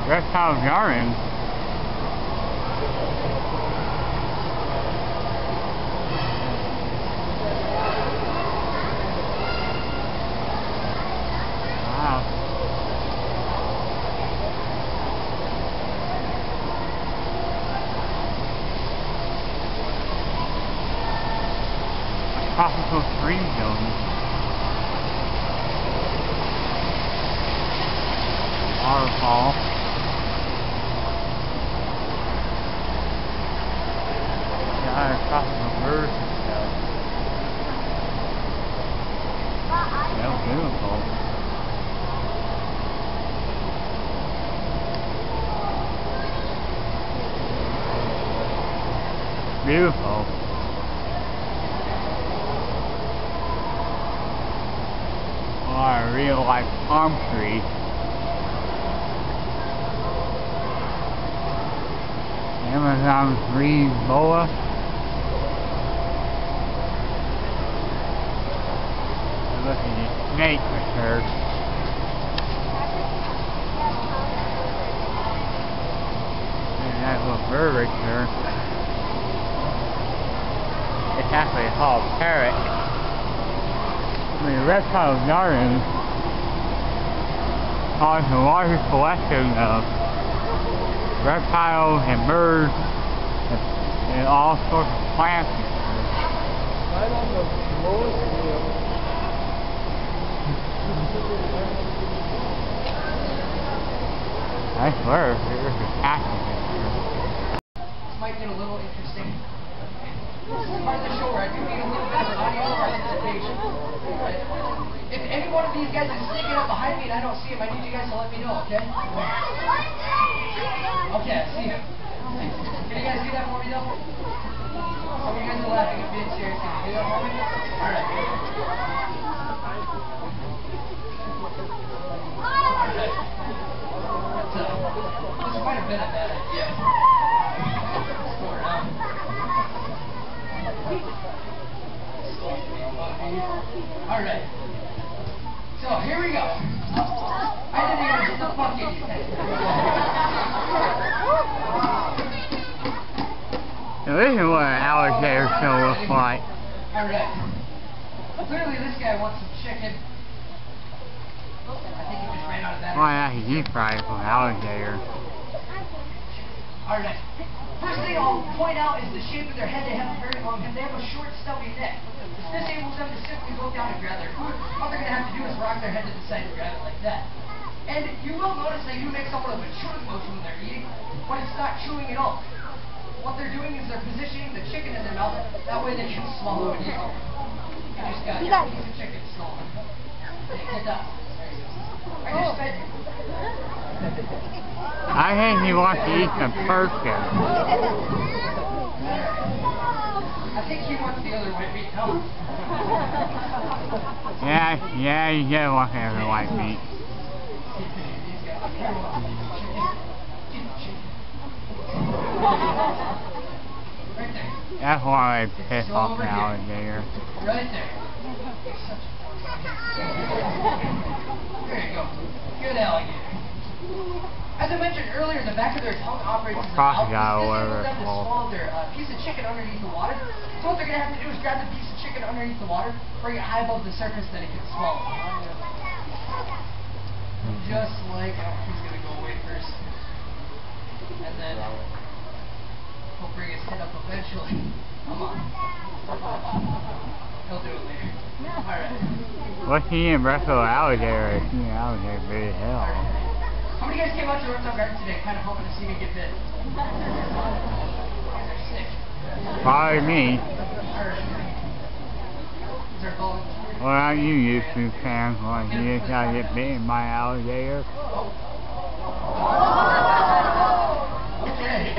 Reptile Gardens. Wow. A tropical stream zone. Waterfall. Tropical birds and stuff. That was beautiful. Beautiful. Oh, a real life palm tree. Amazon green boa. Look at this snake right there. Look at that little bird right there. It's actually called a parrot. I mean, Reptile Gardens has the largest collection of reptiles and birds and all sorts of plants. Right on the lowest hill. I swear, there's a cactus in here. This might get a little interesting. This is part of the show where I do need a little bit of audio participation. Right? If any one of these guys is sneaking up behind me and I don't see him, I need you guys to let me know, okay? Okay, I see him. Can you guys do that for me, though? Some of you guys are laughing at being serious. Can you do that for me? Alright. This is quite a bit of bad idea. Let's go around. Alright. So, here we go. I didn't even get the bucket. Now this is what an alligator show looks like. Alright. Clearly this guy wants some chicken. I think he just ran out of that. Why not deep fried from alligator? Alright. First thing I'll point out is the shape of their head. They have a very long head. They have a short, stubby neck. This enables them to simply go down and grab their food. What they're going to have to do is rock their head to the side and grab it like that. And you will notice they do make somewhat of a chewing motion when they're eating, but it's not chewing at all. What they're doing is they're positioning the chicken in their mouth. That way they can swallow it easily. You just got a piece of chicken swallowed. Get that. I just fed you. I think he wants to eat some person. I think he wants the other white meat. No. Yeah, he does want the other white meat. Right there. That's why I piss off an alligator. Right there. There you go. Good alligator. As I mentioned earlier, the back of their tongue operates as a mouth. This enables them to swallow their piece of chicken underneath the water. So what they're going to have to do is grab the piece of chicken underneath the water, bring it high above the surface, then it can swallow. Just like, he's going to go away first. And then he'll bring his head up eventually. Come on. He'll do it later. Alright. What's he in Reptile Alligator? He's an alligator big as hell. How many guys came out to Reptile Gardens today kind of hoping to see me get bit? You guys are sick. Probably me. Alright. Is there a ball? What about you YouTube fans? Want you just gotta get bitten by an alligator? Okay.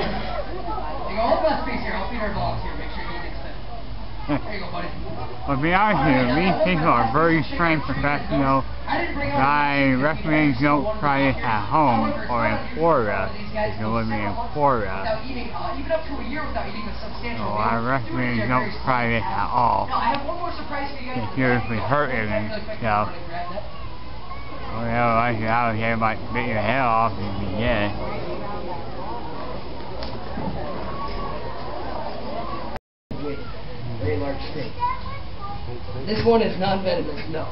You go, hold that space here. I'll feed our dogs here. Make sure he gets bit. There you go, buddy. Well, to be honest with you, these people are very trained professional. I recommend you don't try this at home or in Florida if you're living in Florida. So I recommend you don't try this at all. If you're hurting and stuff. Well, like your alligator might bit your head off if you get it. Very large snake. This one is non-venomous, no.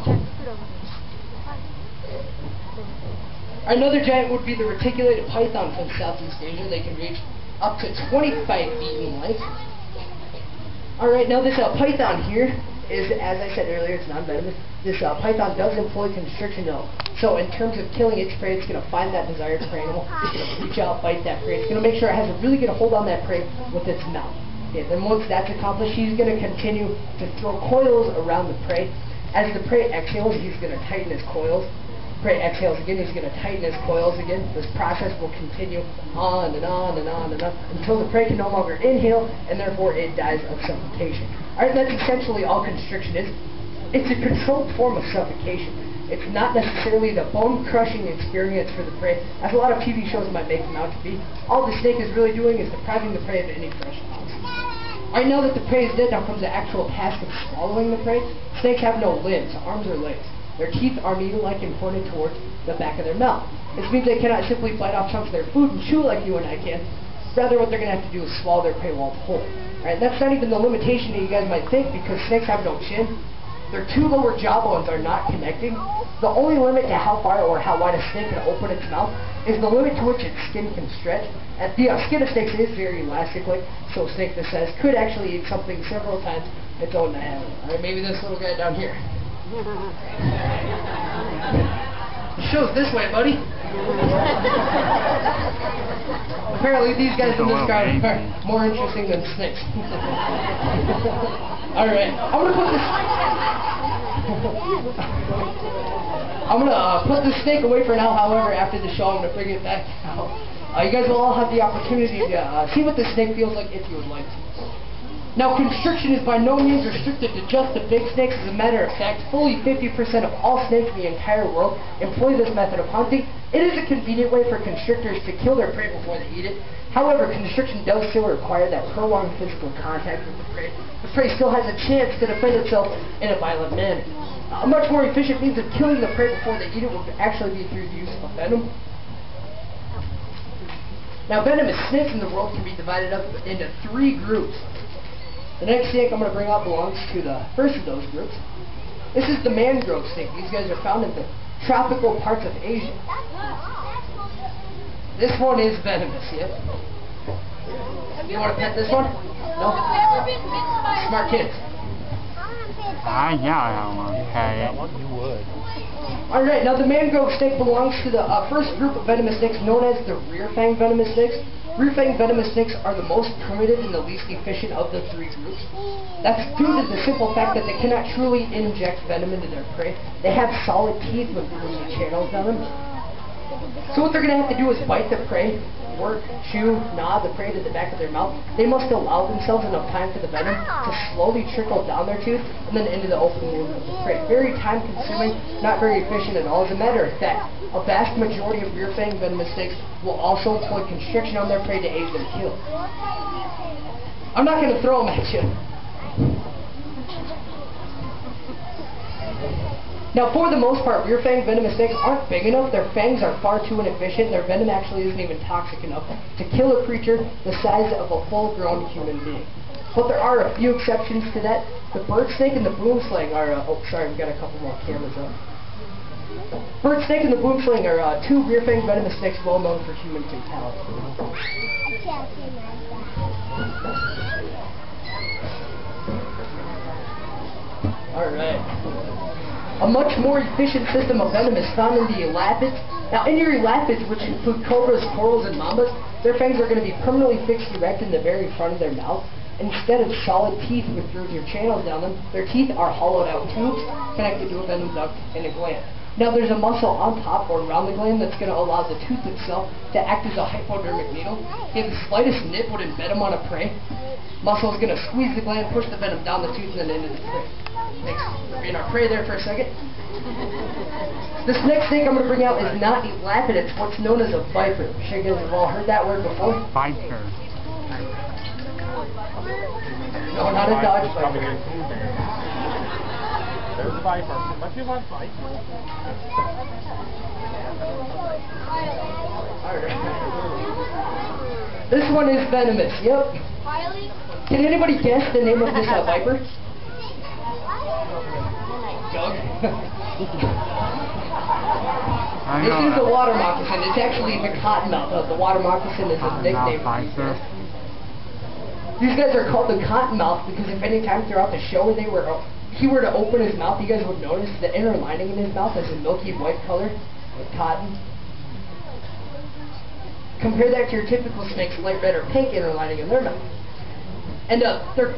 Another giant would be the reticulated python from Southeast Asia. They can reach up to 25 feet in length. Alright, now this python here is, as I said earlier, it's non-venomous. This python does employ constriction though. So in terms of killing its prey, it's going to find that desired prey animal. It's going to reach out, bite that prey. It's going to make sure it has a really good hold on that prey with its mouth. Okay, then once that's accomplished, he's going to continue to throw coils around the prey. As the prey exhales, he's going to tighten his coils. Prey exhales again, he's going to tighten his coils again. This process will continue on and on and on and on until the prey can no longer inhale and therefore it dies of suffocation. Alright, that's essentially all constriction is. It's a controlled form of suffocation. It's not necessarily the bone-crushing experience for the prey, as a lot of TV shows might make them out to be. All the snake is really doing is depriving the prey of any fresh oxygen. Alright, now that the prey is dead, now comes the actual task of swallowing the prey. Snakes have no limbs, arms or legs. Their teeth are needle-like and pointed towards the back of their mouth. This means they cannot simply bite off chunks of their food and chew like you and I can. Rather, what they're going to have to do is swallow their prey while it's whole. Alright, that's not even the limitation that you guys might think, because snakes have no chin. Their two lower jawbones are not connecting. The only limit to how far or how wide a snake can open its mouth is the limit to which its skin can stretch. And the skin of snakes is very elastic-like, so a snake this size could actually eat something several times its own diameter. Alright, maybe this little guy down here. The show's this way, buddy. Apparently these guys in this garden are more interesting than snakes. Alright, I'm gonna put this snake away for now. However, after the show I'm gonna bring it back out. You guys will all have the opportunity to see what this snake feels like if you would like to. Now, constriction is by no means restricted to just the big snakes. As a matter of fact, fully 50% of all snakes in the entire world employ this method of hunting. It is a convenient way for constrictors to kill their prey before they eat it. However, constriction does still require that prolonged physical contact with the prey. The prey still has a chance to defend itself in a violent manner. A much more efficient means of killing the prey before they eat it would actually be through the use of venom. Now, venomous snakes in the world can be divided up into 3 groups. The next snake I'm going to bring up belongs to the first of those groups. This is the mangrove snake. These guys are found in the tropical parts of Asia. This one is venomous, yeah? You want to pet this one? No? Smart kids. I don't want to pet it. You would. Alright, now the mangrove snake belongs to the first group of venomous snakes known as the rear-fang venomous snakes. Rear-fang venomous snakes are the most primitive and the least efficient of the 3 groups. That's due to the simple fact that they cannot truly inject venom into their prey. They have solid teeth with groomy channels on them. So what they're going to have to do is bite the prey, work, chew, gnaw the prey to the back of their mouth. They must allow themselves enough time for the venom to slowly trickle down their tooth and then into the open wound of the prey. Very time-consuming, not very efficient at all. As a matter of fact, a vast majority of rear-fang venomous snakes will also employ constriction on their prey to aid their kill. I'm not going to throw them at you. Now, for the most part, rear-fang venomous snakes aren't big enough. Their fangs are far too inefficient. Their venom actually isn't even toxic enough to kill a creature the size of a full-grown human being. But there are a few exceptions to that. The bird snake and the boom sling are... oh, sorry, we've got a couple more cameras up. Bird snake and the boom sling are 2 rear-fang venomous snakes well known for human fatality. Alright. A much more efficient system of venom is found in the elapids. Now, in your elapids, which include cobras, corals, and mambas, their fangs are going to be permanently fixed erect in the very front of their mouth. Instead of solid teeth with grooves or channels down them, their teeth are hollowed-out tubes connected to a venom duct and a gland. Now, there's a muscle on top or around the gland that's going to allow the tooth itself to act as a hypodermic needle. If the slightest nip would embed them on a prey, muscle is going to squeeze the gland, push the venom down the tooth, and then into the prey. Thanks for being our prey there for a second. This next snake I'm going to bring out is not a elapid, it's what's known as a viper. I'm sure you guys have all heard that word before. Viper. No, not a dodge viper. There's Viper. What do you want, Viper? This one is venomous, yep. Can anybody guess the name of this viper? Doug? This is the water moccasin. It's actually the cottonmouth. The water moccasin is a nickname for these guys. These guys are called the cottonmouth because if any time throughout the show he were to open his mouth, you guys would notice the inner lining in his mouth is a milky white color with cotton. Compare that to your typical snake's light red or pink inner lining in their mouth. And they're